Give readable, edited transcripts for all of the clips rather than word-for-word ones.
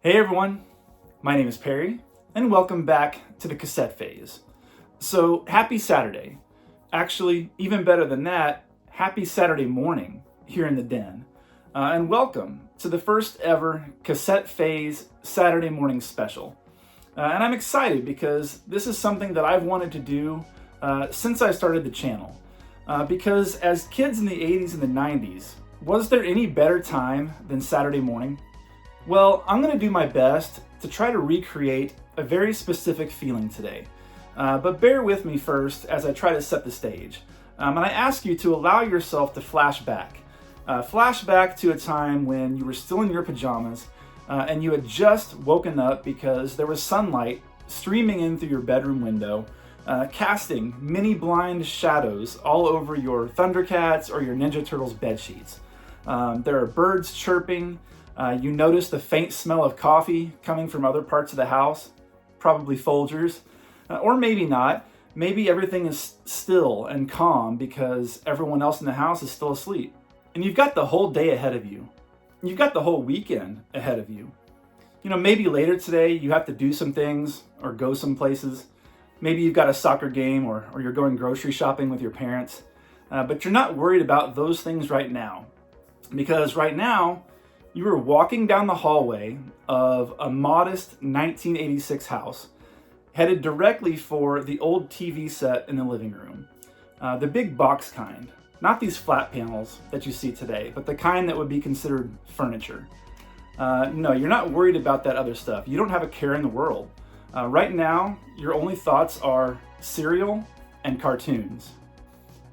Hey everyone, my name is Perry, and welcome back to the Cassette Phase. So, happy Saturday. Actually, even better than that, happy Saturday morning here in the den. And welcome to the first ever Cassette Phase Saturday morning special. And I'm excited because this is something that I've wanted to do since I started the channel. Because as kids in the 80s and the 90s, was there any better time than Saturday morning? Well, I'm going to do my best to try to recreate a very specific feeling today. But bear with me first as I try to set the stage. And I ask you to allow yourself to flash back. Flash back to a time when you were still in your pajamas and you had just woken up because there was sunlight streaming in through your bedroom window, casting many blind shadows all over your Thundercats or your Ninja Turtles bed sheets. There are birds chirping. You notice the faint smell of coffee coming from other parts of the house, probably Folgers, or maybe not. Maybe everything is still and calm because everyone else in the house is still asleep. And you've got the whole day ahead of you. You've got the whole weekend ahead of you. You know, maybe later today you have to do some things or go some places. Maybe you've got a soccer game or you're going grocery shopping with your parents. But you're not worried about those things right now. Because right now, you were walking down the hallway of a modest 1986 house, headed directly for the old TV set in the living room. The big box kind, not these flat panels that you see today, but the kind that would be considered furniture. No, you're not worried about that other stuff. You don't have a care in the world. Right now, your only thoughts are cereal and cartoons.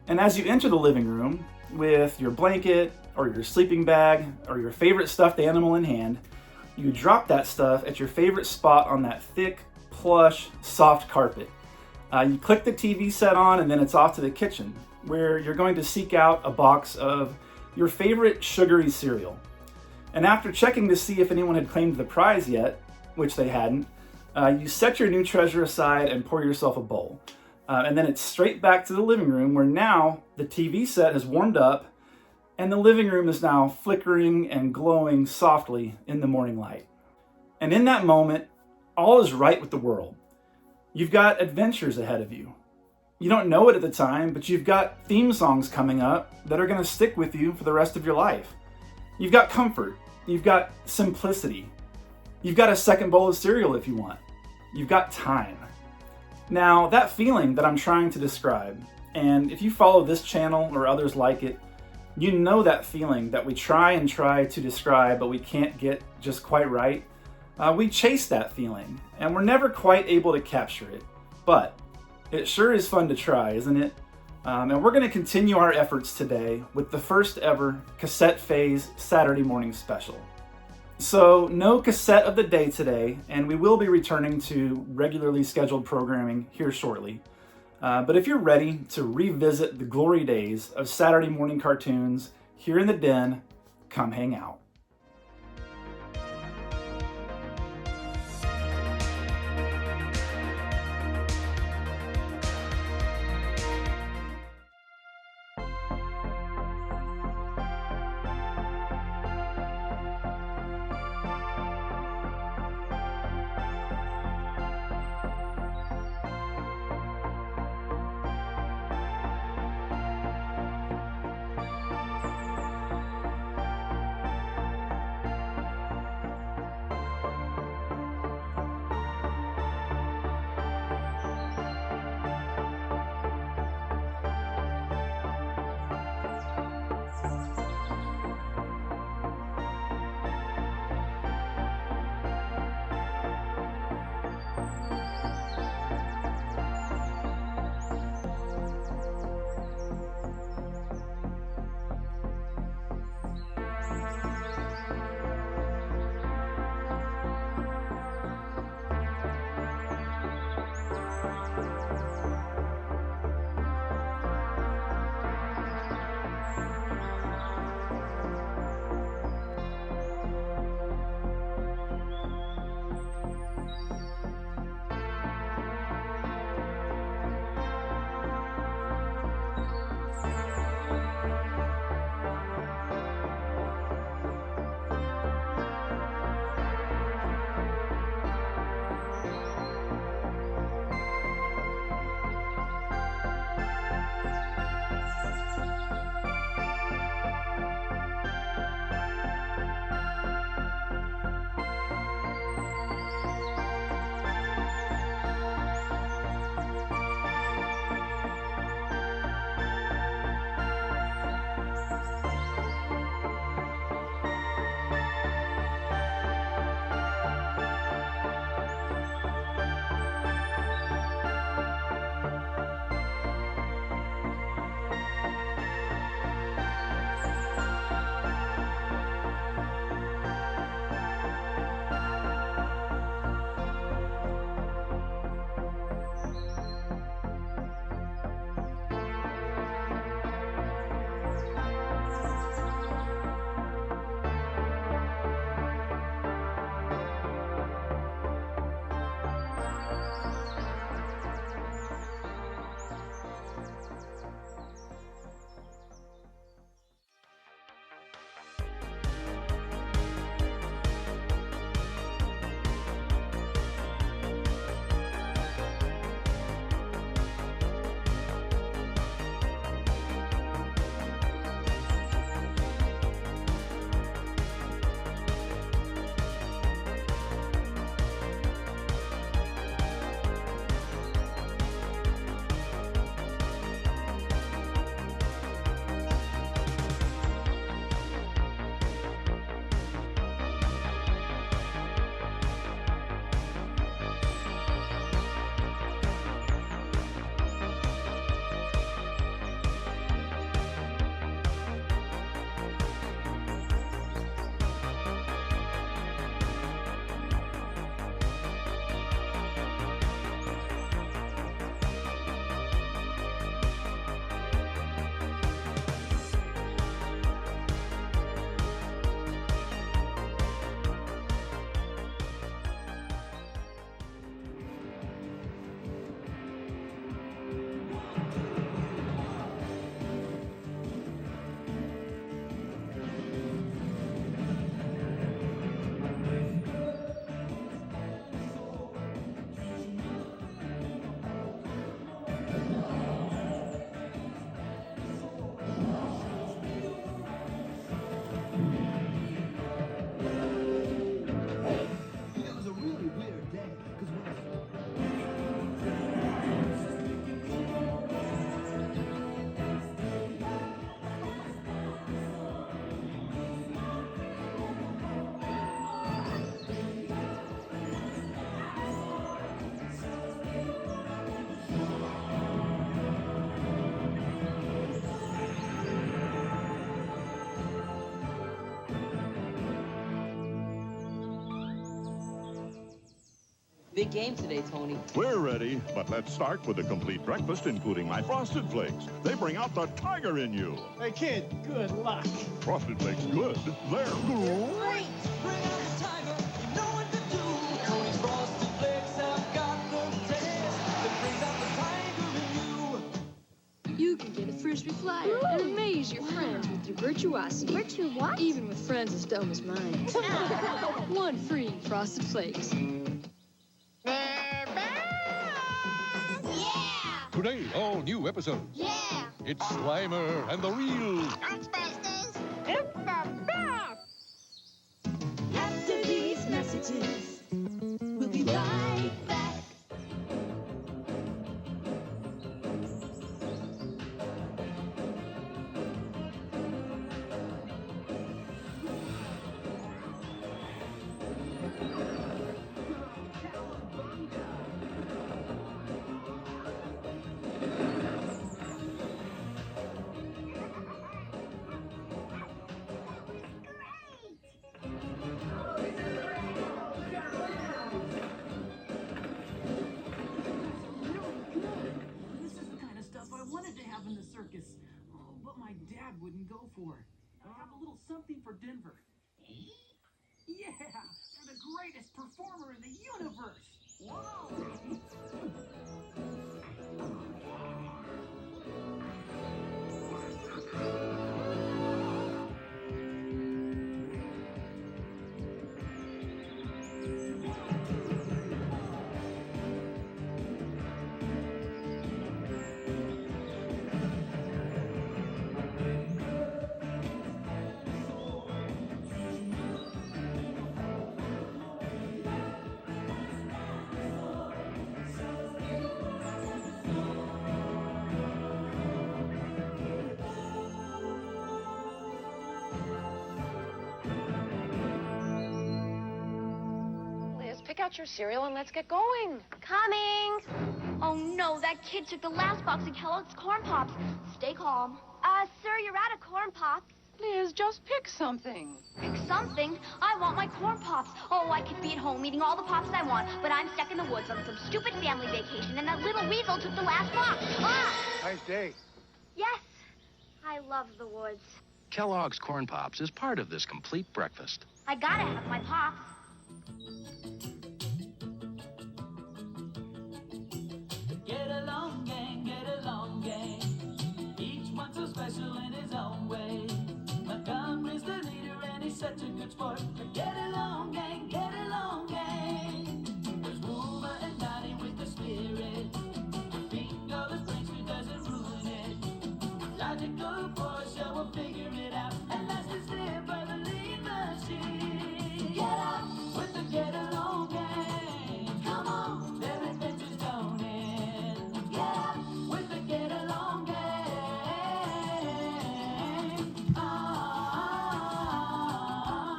And as you enter the living room with your blanket, or your sleeping bag, or your favorite stuffed animal in hand, you drop that stuff at your favorite spot on that thick, plush, soft carpet. You click the TV set on and then it's off to the kitchen, where you're going to seek out a box of your favorite sugary cereal. And after checking to see if anyone had claimed the prize yet, which they hadn't, you set your new treasure aside and pour yourself a bowl. And then it's straight back to the living room, where now the TV set has warmed up and the living room is now flickering and glowing softly in the morning light. And in that moment, all is right with the world. You've got adventures ahead of you. You don't know it at the time, but you've got theme songs coming up that are going to stick with you for the rest of your life. You've got comfort. You've got simplicity. You've got a second bowl of cereal if you want. You've got time. Now, that feeling that I'm trying to describe, and if you follow this channel or others like it, you know that feeling that we try to describe, but we can't get just quite right. We chase that feeling, and we're never quite able to capture it. But it sure is fun to try, isn't it? And we're going to continue our efforts today with the first ever Cassette Phase Saturday morning special. So no cassette of the day today, and we will be returning to regularly scheduled programming here shortly. But if you're ready to revisit the glory days of Saturday morning cartoons here in the den, come hang out. Big game today, Tony. We're ready, but let's start with a complete breakfast, including my Frosted Flakes. They bring out the tiger in you. Hey, kid, good luck. Frosted Flakes good. They're great. Bring out the tiger, you know what to do. Tony's Frosted Flakes have got the taste that brings out the tiger in you. You can get a frisbee flyer and amaze your friends with your virtuosity. What? Even with friends as dumb as mine. One free Frosted Flakes. Yeah! Today, all new episode. Yeah! It's Slimer and the Real. Ghostbusters! It's the best! After these messages, we'll be right back. This is the kind of stuff I wanted to have in the circus, but my dad wouldn't go for it. I have a little something for Denver. Yeah, for the greatest performer in the universe. Whoa! Pick out your cereal and let's get going. Coming! Oh no, that kid took the last box of Kellogg's Corn Pops. Stay calm. Sir, you're out of Corn Pops. Liz, just pick something. Pick something. I want my Corn Pops. Oh, I could be at home eating all the pops I want, but I'm stuck in the woods on some stupid family vacation, and that little weasel took the last box. Ah! Nice day. Yes, I love the woods. Kellogg's Corn Pops is part of this complete breakfast. I gotta have my pops. Get along, gang, get along, gang. Each one so special in his own way. Montgomery's the leader and he's such a good sport. Get along, gang, get along, gang. There's Wilma and Donnie with the spirit. Bingo, the prankster doesn't ruin it. Logical Portia will figure it out. And that's the slip by the lead machine. Get up with the get along, gang. Come on, their adventures don't end. Get up with the get along, gang.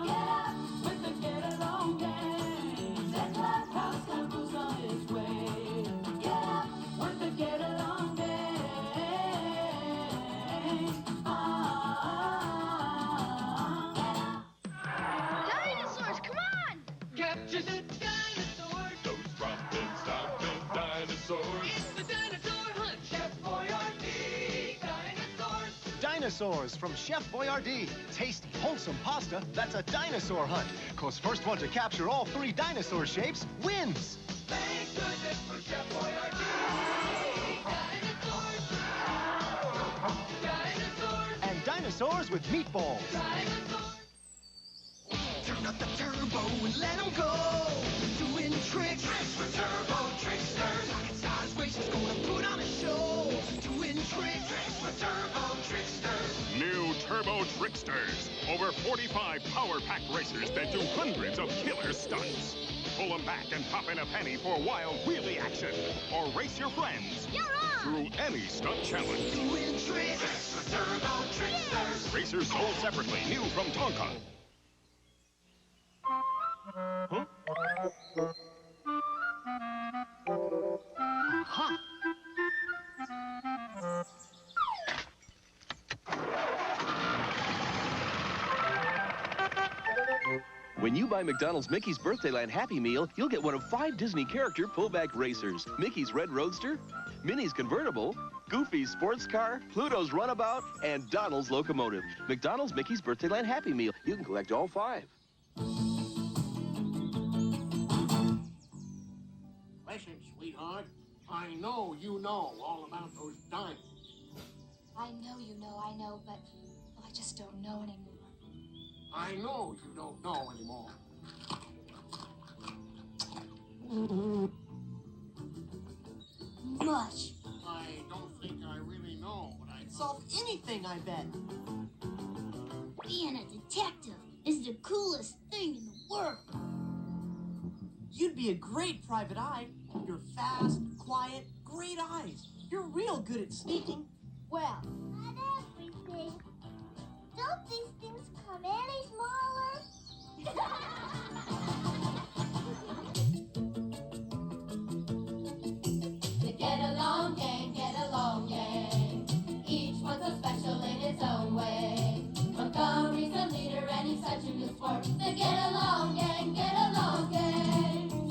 Get up with the get along, gang. That clubhouse comes on its way. Get up with the get along, gang. Dinosaurs, come on! Capture the dinosaurs. Those romping, stomping dinosaurs. It's the dinosaur hunt. Chef Boyardee. Dinosaurs. Dinosaurs from Chef Boyardee. Tasty, wholesome pasta that's a dinosaur hunt. 'Cause first one to capture all 3 dinosaur shapes wins. Thank goodness for Chef Boyardee. Dinosaurs. Dinosaurs. And dinosaurs with meatballs. Dinosaurs. Turn up the turbo and let them go. Doing tricks. Tricks for turbo tricksters. Rocket stars racers gonna put on a show. Doing tricks. Tricks for turbo tricksters. New Turbo Tricksters. Over 45 power-packed racers that do hundreds of killer stunts. Pull them back and pop in a penny for wild wheelie action. Or race your friends You're on! through any stunt challenge. Doing tricks. Tricks for turbo tricksters. Racers sold separately, new from Tonka. Huh? Huh. When you buy McDonald's Mickey's Birthday Land Happy Meal, you'll get one of 5 Disney character pullback racers. Mickey's Red Roadster, Minnie's Convertible, Goofy's Sports Car, Pluto's Runabout, and Donald's Locomotive. McDonald's Mickey's Birthday Land Happy Meal. You can collect all 5. Listen, sweetheart. I know you know all about those diamonds. I know, but I just don't know anymore. I know you don't know anymore. Much. I don't think I really know what I Solve anything, I bet. Being a detective is the coolest thing in the world. You'd be a great private eye. You're fast, quiet, great eyes. You're real good at sneaking. Well, not everything. Don't these things come any smaller? Get along, gang. Each one's so special in its own way. Montgomery's the leader and he's such a good sport. The get along, gang.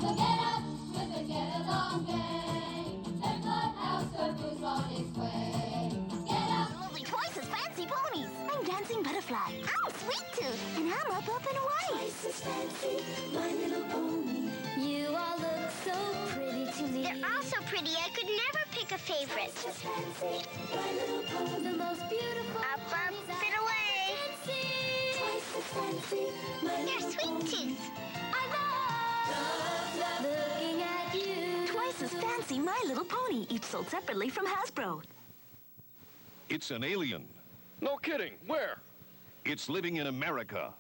So get up with the get along, gang. Their clubhouse goes on its way. Get up. Only twice as fancy ponies. I'm Dancing Butterfly. I'm Sweet Tooth, and I'm up and away. Twice as fancy, my little pony. You all look so pretty to me. They're all so pretty, I could never pick a favorite. Twice as fancy, my little pony. The most beautiful Up and away. Twice as fancy, my You're little Sweet pony. Tooth. looking at you. Twice as fancy My Little Pony, each sold separately from Hasbro. It's an alien. No kidding. Where? It's living in America.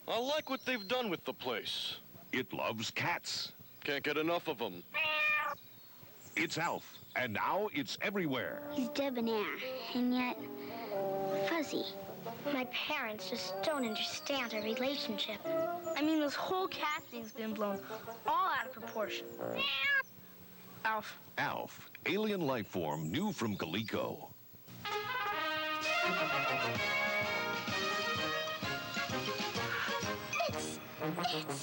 I like what they've done with the place. It loves cats. Can't get enough of them. It's Alf, and now it's everywhere. He's debonair, and yet fuzzy. My parents just don't understand our relationship. I mean, this whole cat thing's been blown all out of proportion. Alf. Alf, alien life form new from Coleco.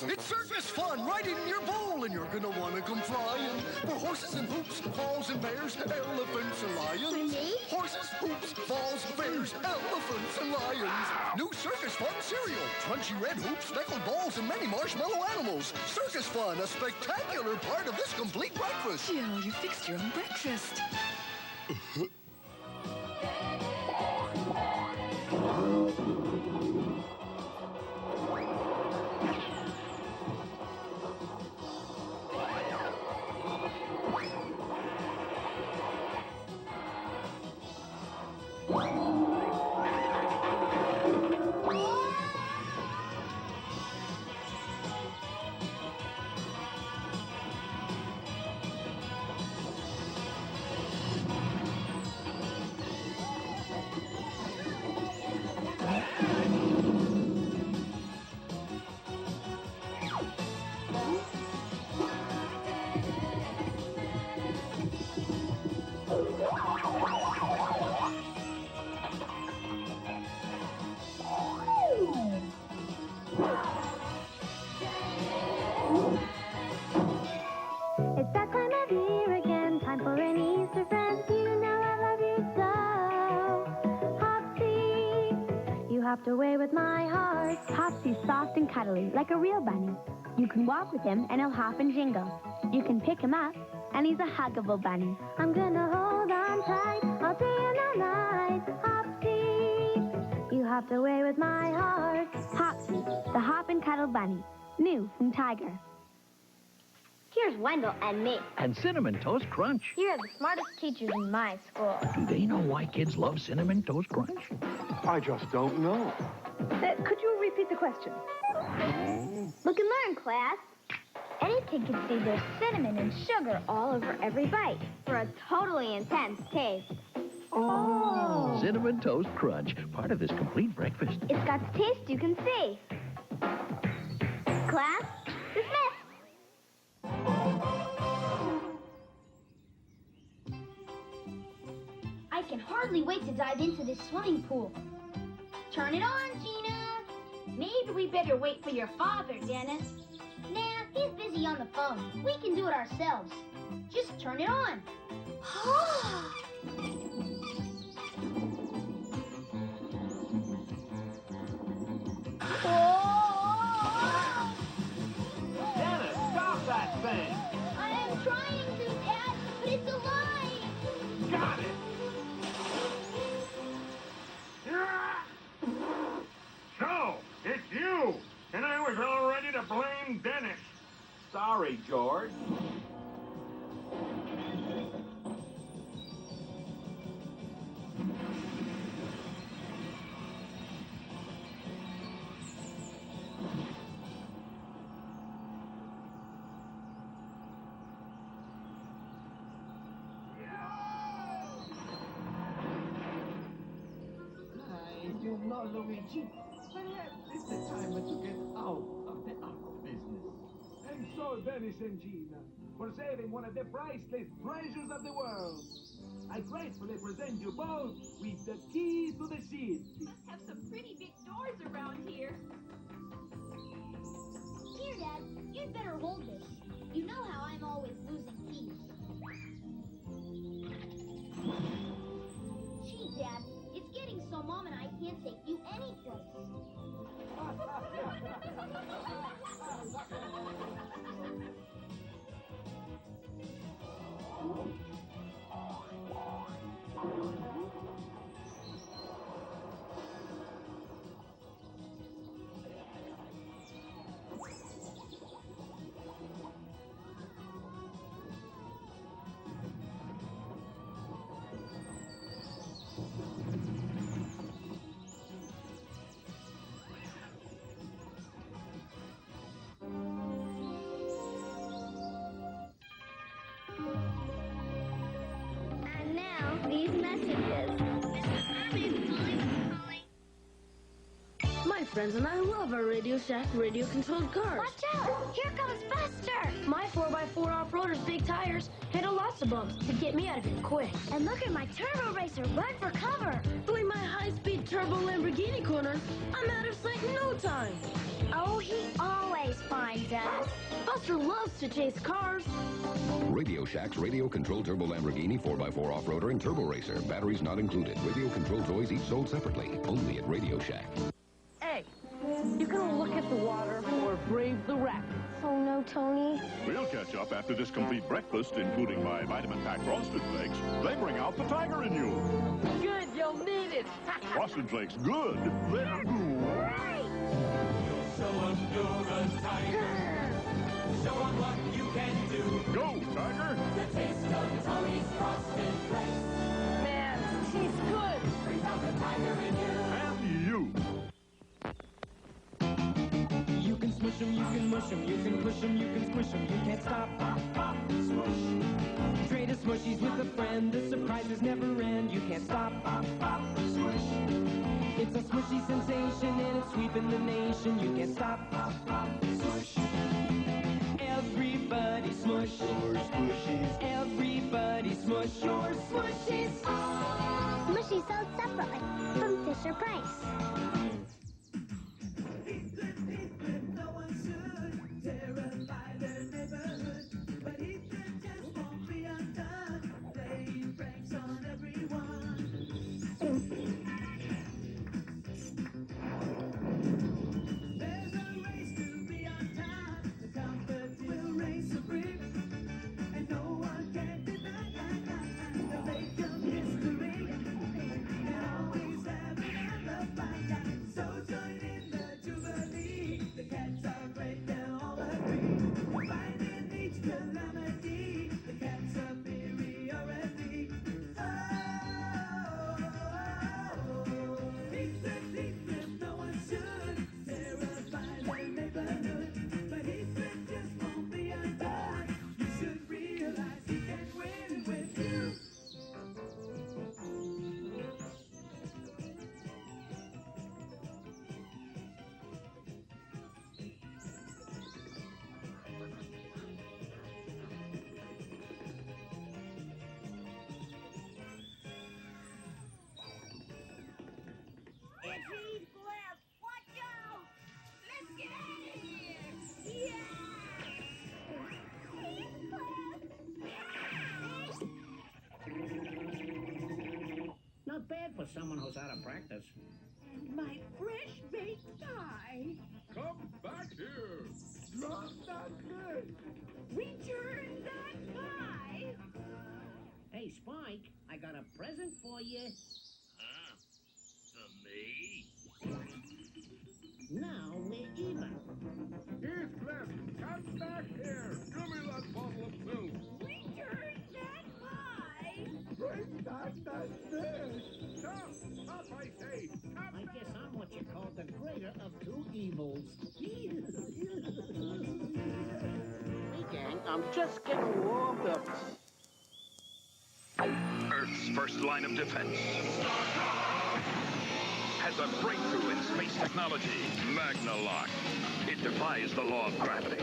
It's circus fun right in your bowl, and you're gonna wanna come flying. For horses and hoops, falls and bears, elephants and lions. Horses, hoops, falls, bears, elephants and lions. New circus fun cereal, crunchy red hoops, speckled balls, and many marshmallow animals. Circus fun, a spectacular part of this complete breakfast. Jill, you fixed your own breakfast. It's that time of year again, time for an Easter friend. You know I love you so. Hopsy, you hopped away with my heart. Hopsy's soft and cuddly, like a real bunny. You can walk with him and he'll hop and jingle. You can pick him up and he's a huggable bunny. I'm gonna hold on tight all day and all night. Hopsy, you hopped away with my heart. Hopsy, the hop and cuddle bunny. New from Tiger. Here's Wendell and me. And Cinnamon Toast Crunch. You're the smartest teachers in my school. Do they know why kids love Cinnamon Toast Crunch? I just don't know. Could you repeat the question? Look and learn, class. Any kid can see there's cinnamon and sugar all over every bite for a totally intense taste. Oh. Cinnamon Toast Crunch, part of this complete breakfast. It's got taste you can see. Class, dismissed. I can hardly wait to dive into this swimming pool. Turn it on, Gina. Maybe we better wait for your father, Dennis. Nah, he's busy on the phone. We can do it ourselves. Just turn it on. Dennis, stop that thing! I am trying to, Dad, but it's alive! Got it! So, it's you! And I was all ready to blame Dennis. Sorry, George. You know, Luigi, perhaps it's the time to get out of the art business. And so, Dennis and Gina, for saving one of the priceless treasures of the world, I gratefully present you both with the key to the city. Must have some pretty big doors around here. Here, Dad, you'd better hold this. You know how I'm always losing keys. Gee, Dad, it's getting so Mom and I can't take you anyplace. And now, these messages. My friends and I love our Radio Shack radio-controlled cars. Watch out! Here comes Buster! My 4x4 off-roader's big tires handle lots of bumps to get me out of here quick. And look at my turbo racer run for cover. Doing my high-speed turbo Lamborghini corner, I'm out of sight in no time. Oh, he always finds us. Buster loves to chase cars. Radio Shack's radio-controlled turbo Lamborghini 4x4 off-roader and turbo racer. Batteries not included. Radio-controlled toys each sold separately. Only at Radio Shack. Hey, you gonna look at the water or brave the rapids? Oh, no, Tony. We'll catch up after this complete breakfast, including my vitamin-packed Frosted Flakes. They bring out the tiger in you. Good, you'll need it. Frosted Flakes, good. They're good. Show 'em you're a tiger. Show 'em what you can do. Go, tiger. The taste of Tony's Frosted Flakes. Man, she's good. Brings out the tiger in you. And you. You can smush 'em, you can mush 'em, you can push 'em, you can squish 'em, you can't stop, pop, pop, smush. Trade of smushies with a friend, the surprises never end, you can't stop, pop, pop, smush. It's a smushy sensation and it's sweeping the nation, you can't stop, pop, pop, smush. Everybody smush your smushies, everybody smush your smushies. Mushy sold separately from Fisher Price. for someone who's out of practice. And my fresh baked pie. Come back here. Drop that fish. Return that pie. Hey, Spike, I got a present for you. Huh? For me? Now we're even. Heathcliff, come back here. Give me that bottle of milk. Return that pie. Bring back that fish. Stop! Stop, I say! Stop! I guess I'm what you call the greater of two evils. Hey, gang, I'm just getting warmed up. Earth's first line of defense has a breakthrough in space technology, Magnalock. It defies the law of gravity.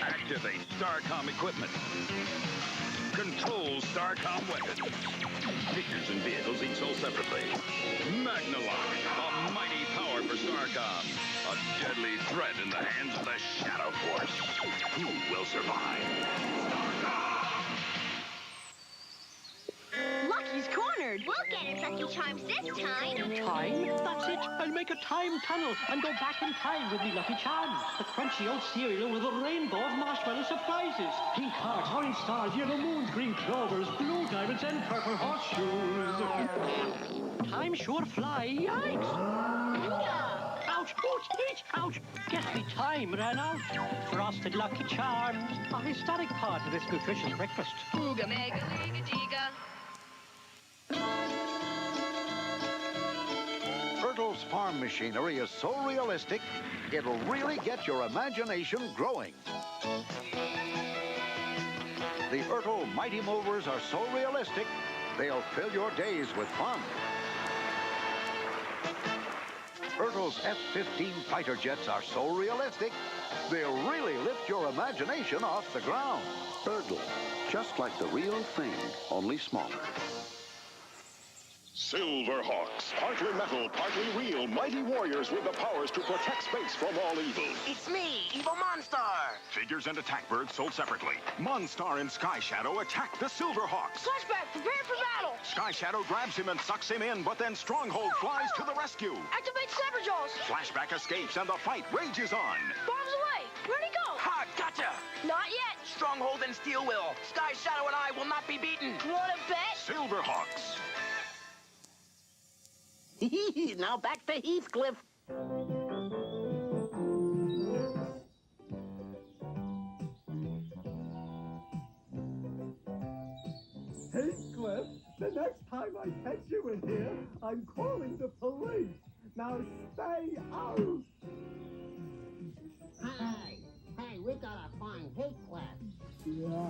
Activate STARCOM equipment. Control STARCOM weapons. Figures and vehicles each sold separately. Magnalock, a mighty power for STARCOM. A deadly threat in the hands of the Shadow Force. Who will survive? Lucky's cornered. We'll get it, Lucky Charms, this time. Time? That's it. I'll make a time tunnel and go back in time with me Lucky Charms. The crunchy old cereal with a rainbow of marshmallow surprises. Pink hearts, orange stars, yellow moons, green clovers, blue diamonds, and purple horseshoes. Time sure fly. Yikes! Ouch! Ouch! Ouch! Guess the time ran out. Frosted Lucky Charms, a historic part of this nutritious breakfast. Ooga mega liga jiga. Ertl's farm machinery is so realistic, it'll really get your imagination growing. The Ertl Mighty Movers are so realistic, they'll fill your days with fun. Ertl's F-15 fighter jets are so realistic, they'll really lift your imagination off the ground. Ertl, just like the real thing, only smaller. Silverhawks, partly metal, partly real, mighty warriors with the powers to protect space from all evil. It's me, Evil Monstar. Figures and attack birds sold separately. Monstar and Sky Shadow attack the Silverhawks. Flashback, prepare for battle. Sky Shadow grabs him and sucks him in, but then Stronghold flies to the rescue. Activate Saber Jaws. Flashback escapes and the fight rages on. Bombs away. Where'd he go? Ha! Gotcha! Not yet. Stronghold and Steel will. Sky Shadow and I will not be beaten. Wanna bet? Silverhawks. Now back to Heathcliff. Heathcliff, the next time I catch you in here, I'm calling the police. Now stay out. Hey, we gotta find Heathcliff. Yeah.